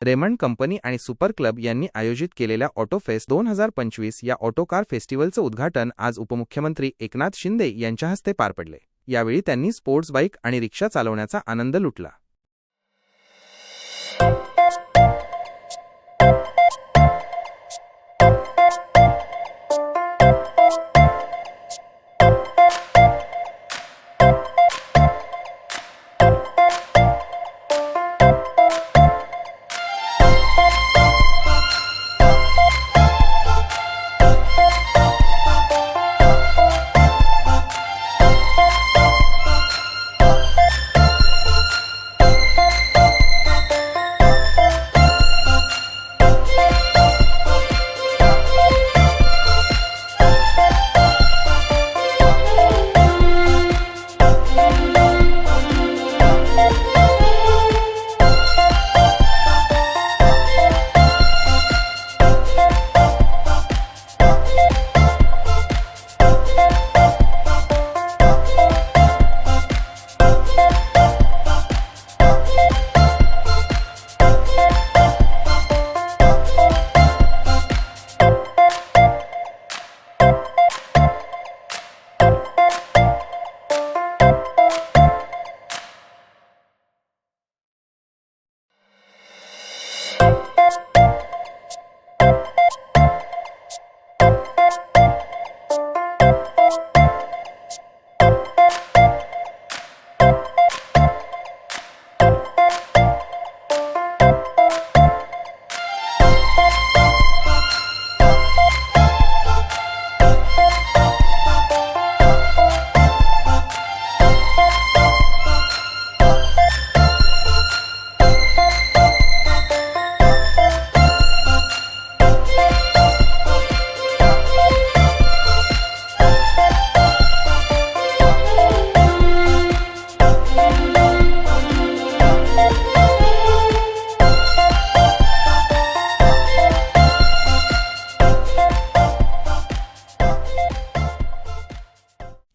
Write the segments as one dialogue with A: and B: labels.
A: Raymond company आणि super club यांनी आयोजित केलेल्या ऑटो फेस्ट 2025 या ऑटो कार फेस्टिवलचं उद्घाटन आज उपमुख्यमंत्री एकनाथ शिंदे यांच्या हस्ते पार पडले। यावेळी त्यांनी स्पोर्ट्स बाईक आणि रिक्षा चालवण्याचा आनंद लुटला।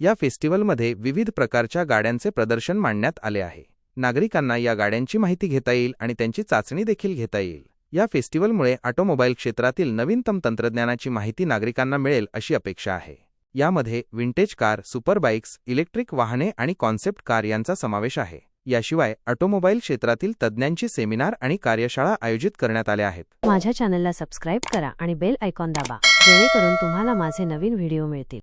A: या फेस्टिवलमध्ये विविध प्रकारच्या गाड्यांचे प्रदर्शन मांडण्यात आले आहे। नागरिकांना या गाड्यांची माहिती घेता येईल आणि त्यांची चाचणी देखील घेता येईल। या फेस्टिवलमुळे ऑटोमोबाईल क्षेत्रातील नवीनतम तंत्रज्ञानाची माहिती नागरिकांना मिळेल अशी अपेक्षा आहे। यामध्ये vintage car, super bikes, electric वाहने आणि कॉन्सेप्ट कार यांचा समावेश आहे। याशिवाय ऑटोमोबाईल क्षेत्रातील तज्ञांची सेमिनार आणि कार्यशाळा आयोजित करण्यात आल्या आहेत।
B: माझ्या चॅनलला सबस्क्राइब करा आणि बेल आयकॉन दाबा, जेणेकरून तुम्हाला माझे नवीन व्हिडिओ मिळतील।